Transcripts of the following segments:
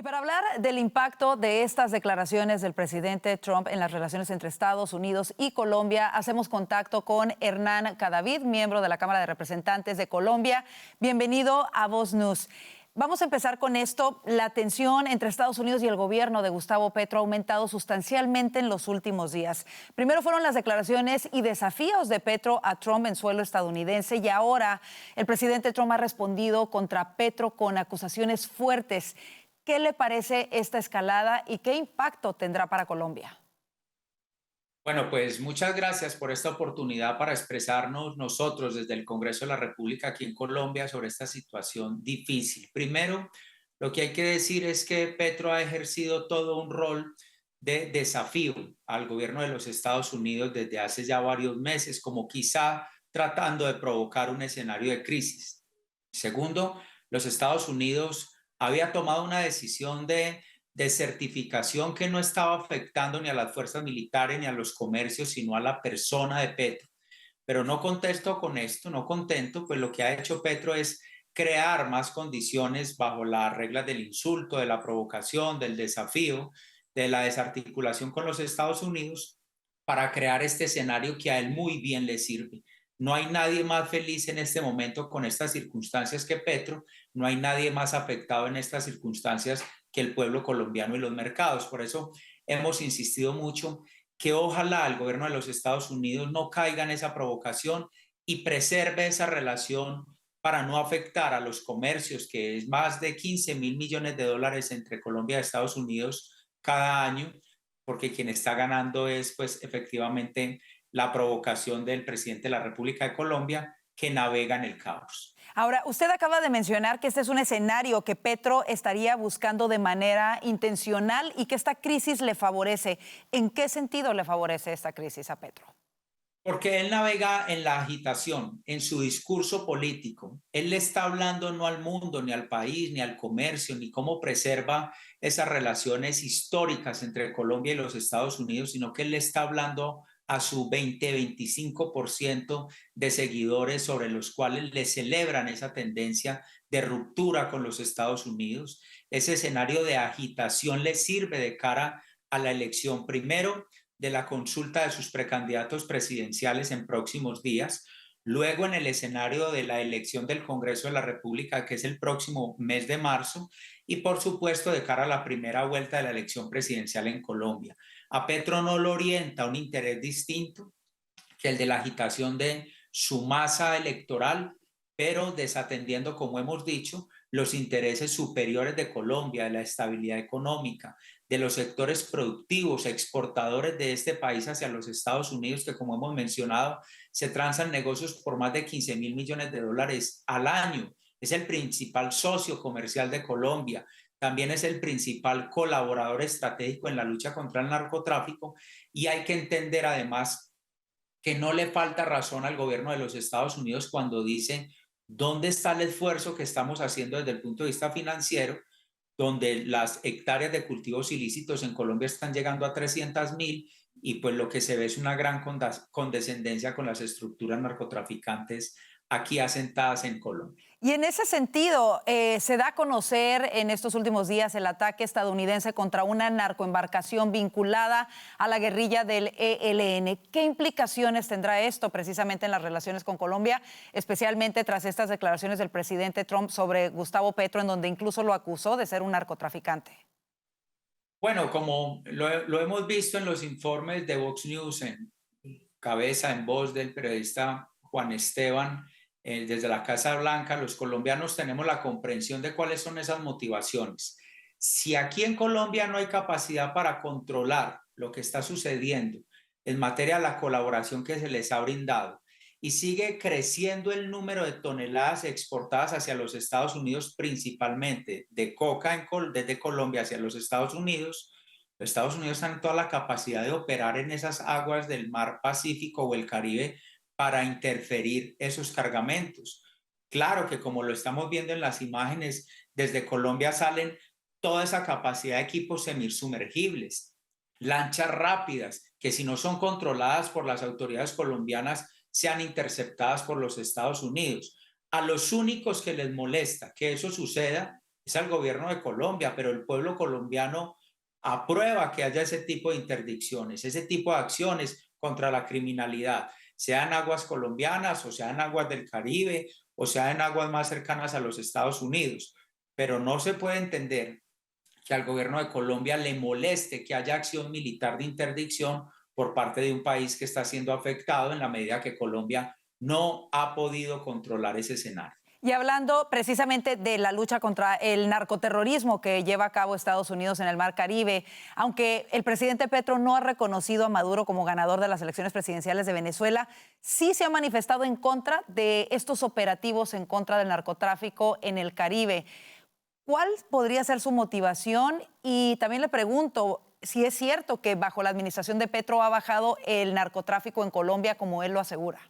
Para hablar del impacto de estas declaraciones del presidente Trump en las relaciones entre Estados Unidos y Colombia, hacemos contacto con Hernán Cadavid, miembro de la Cámara de Representantes de Colombia. Bienvenido a Voz News. Vamos a empezar con esto. La tensión entre Estados Unidos y el gobierno de Gustavo Petro ha aumentado sustancialmente en los últimos días. Primero fueron las declaraciones y desafíos de Petro a Trump en suelo estadounidense y ahora el presidente Trump ha respondido contra Petro con acusaciones fuertes. ¿Qué le parece esta escalada y qué impacto tendrá para Colombia? Bueno, pues muchas gracias por esta oportunidad para expresarnos nosotros desde el Congreso de la República aquí en Colombia sobre esta situación difícil. Primero, lo que hay que decir es que Petro ha ejercido todo un rol de desafío al gobierno de los Estados Unidos desde hace ya varios meses, como quizá tratando de provocar un escenario de crisis. Segundo, los Estados Unidos había tomado una decisión de certificación que no estaba afectando ni a las fuerzas militares ni a los comercios, sino a la persona de Petro. Pero no contento con esto, no contento, pues lo que ha hecho Petro es crear más condiciones bajo las reglas del insulto, de la provocación, del desafío, de la desarticulación con los Estados Unidos para crear este escenario que a él muy bien le sirve. No hay nadie más feliz en este momento con estas circunstancias que Petro, no hay nadie más afectado en estas circunstancias que el pueblo colombiano y los mercados. Por eso hemos insistido mucho que ojalá el gobierno de los Estados Unidos no caiga en esa provocación y preserve esa relación para no afectar a los comercios, que es más de 15.000 millones de dólares entre Colombia y Estados Unidos cada año, porque quien está ganando es pues efectivamente la provocación del presidente de la República de Colombia, que navega en el caos. Ahora, usted acaba de mencionar que este es un escenario que Petro estaría buscando de manera intencional y que esta crisis le favorece. ¿En qué sentido le favorece esta crisis a Petro? Porque él navega en la agitación, en su discurso político. Él le está hablando no al mundo, ni al país, ni al comercio, ni cómo preserva esas relaciones históricas entre Colombia y los Estados Unidos, sino que él le está hablando a su 20-25% de seguidores sobre los cuales le celebran esa tendencia de ruptura con los Estados Unidos. Ese escenario de agitación le sirve de cara a la elección primero de la consulta de sus precandidatos presidenciales en próximos días, luego en el escenario de la elección del Congreso de la República, que es el próximo mes de marzo, y por supuesto de cara a la primera vuelta de la elección presidencial en Colombia. A Petro no lo orienta un interés distinto que el de la agitación de su masa electoral, pero desatendiendo, como hemos dicho, los intereses superiores de Colombia, de la estabilidad económica, de los sectores productivos, exportadores de este país hacia los Estados Unidos, que como hemos mencionado, se transan negocios por más de 15.000 millones de dólares al año. Es el principal socio comercial de Colombia. También es el principal colaborador estratégico en la lucha contra el narcotráfico. Y hay que entender además que no le falta razón al gobierno de los Estados Unidos cuando dice dónde está el esfuerzo que estamos haciendo desde el punto de vista financiero, donde las hectáreas de cultivos ilícitos en Colombia están llegando a 300.000 y pues lo que se ve es una gran condescendencia con las estructuras narcotraficantes aquí asentadas en Colombia. Y en ese sentido, se da a conocer en estos últimos días el ataque estadounidense contra una narcoembarcación vinculada a la guerrilla del ELN. ¿Qué implicaciones tendrá esto precisamente en las relaciones con Colombia, especialmente tras estas declaraciones del presidente Trump sobre Gustavo Petro, en donde incluso lo acusó de ser un narcotraficante? Bueno, como lo hemos visto en los informes de Vox News, en cabeza, en voz del periodista Juan Esteban, desde la Casa Blanca, los colombianos tenemos la comprensión de cuáles son esas motivaciones. Si aquí en Colombia no hay capacidad para controlar lo que está sucediendo en materia de la colaboración que se les ha brindado y sigue creciendo el número de toneladas exportadas hacia los Estados Unidos, principalmente de coca desde Colombia hacia los Estados Unidos tienen toda la capacidad de operar en esas aguas del mar Pacífico o el Caribe para interferir esos cargamentos. Claro que como lo estamos viendo en las imágenes, desde Colombia salen toda esa capacidad de equipos semisumergibles, lanchas rápidas, que si no son controladas por las autoridades colombianas, sean interceptadas por los Estados Unidos. A los únicos que les molesta que eso suceda es al gobierno de Colombia, pero el pueblo colombiano aprueba que haya ese tipo de interdicciones, ese tipo de acciones contra la criminalidad, sea en aguas colombianas o sea en aguas del Caribe o sea en aguas más cercanas a los Estados Unidos. Pero no se puede entender que al gobierno de Colombia le moleste que haya acción militar de interdicción por parte de un país que está siendo afectado en la medida que Colombia no ha podido controlar ese escenario. Y hablando precisamente de la lucha contra el narcoterrorismo que lleva a cabo Estados Unidos en el Mar Caribe, aunque el presidente Petro no ha reconocido a Maduro como ganador de las elecciones presidenciales de Venezuela, sí se ha manifestado en contra de estos operativos en contra del narcotráfico en el Caribe. ¿Cuál podría ser su motivación? Y también le pregunto si es cierto que bajo la administración de Petro ha bajado el narcotráfico en Colombia como él lo asegura.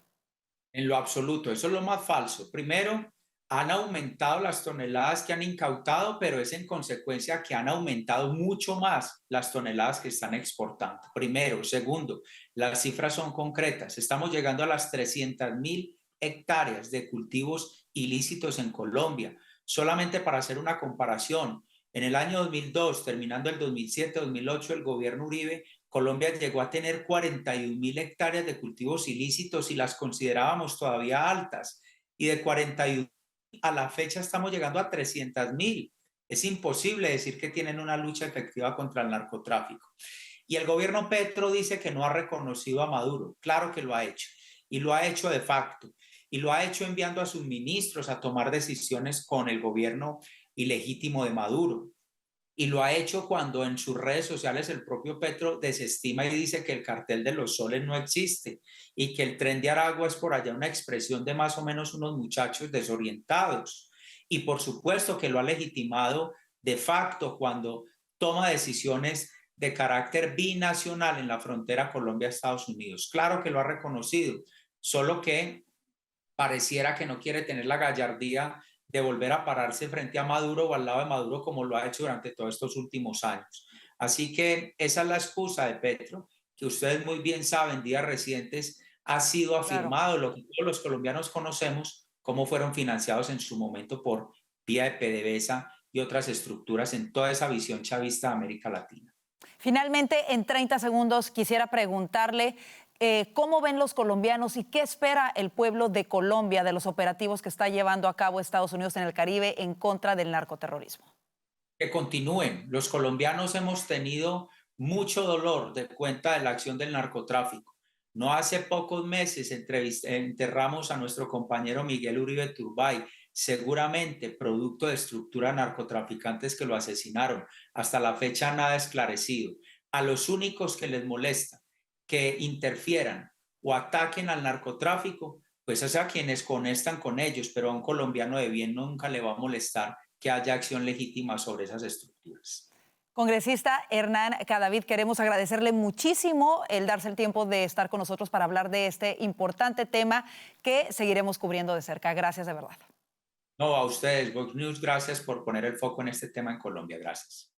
En lo absoluto, eso es lo más falso. Primero, han aumentado las toneladas que han incautado, pero es en consecuencia que han aumentado mucho más las toneladas que están exportando. Primero. Segundo, las cifras son concretas. Estamos llegando a las 300.000 hectáreas de cultivos ilícitos en Colombia. Solamente para hacer una comparación, en el año 2002, terminando el 2007-2008, el gobierno Uribe, Colombia llegó a tener 41.000 hectáreas de cultivos ilícitos y las considerábamos todavía altas. Y de 41 a la fecha estamos llegando a 300.000. Es imposible decir que tienen una lucha efectiva contra el narcotráfico. Y el gobierno Petro dice que no ha reconocido a Maduro. Claro que lo ha hecho. Y lo ha hecho de facto. Y lo ha hecho enviando a sus ministros a tomar decisiones con el gobierno ilegítimo de Maduro. Y lo ha hecho cuando en sus redes sociales el propio Petro desestima y dice que el cartel de los soles no existe y que el tren de Aragua es por allá una expresión de más o menos unos muchachos desorientados. Y por supuesto que lo ha legitimado de facto cuando toma decisiones de carácter binacional en la frontera Colombia-Estados Unidos. Claro que lo ha reconocido, solo que pareciera que no quiere tener la gallardía de volver a pararse frente a Maduro o al lado de Maduro como lo ha hecho durante todos estos últimos años. Así que esa es la excusa de Petro, que ustedes muy bien saben, días recientes ha sido Claro. afirmado, lo que todos los colombianos conocemos, cómo fueron financiados en su momento por vía de PDVSA y otras estructuras en toda esa visión chavista de América Latina. Finalmente, en 30 segundos, quisiera preguntarle cómo ven los colombianos y qué espera el pueblo de Colombia de los operativos que está llevando a cabo Estados Unidos en el Caribe en contra del narcoterrorismo. Que continúen. Los colombianos hemos tenido mucho dolor de cuenta de la acción del narcotráfico. No hace pocos meses enterramos a nuestro compañero Miguel Uribe Turbay, seguramente producto de estructuras narcotraficantes que lo asesinaron. Hasta la fecha nada esclarecido. A los únicos que les molesta que interfieran o ataquen al narcotráfico, pues es a quienes conectan con ellos, pero a un colombiano de bien nunca le va a molestar que haya acción legítima sobre esas estructuras. Congresista Hernán Cadavid, queremos agradecerle muchísimo el darse el tiempo de estar con nosotros para hablar de este importante tema que seguiremos cubriendo de cerca. Gracias de verdad. No, a ustedes, Vox News, gracias por poner el foco en este tema en Colombia. Gracias.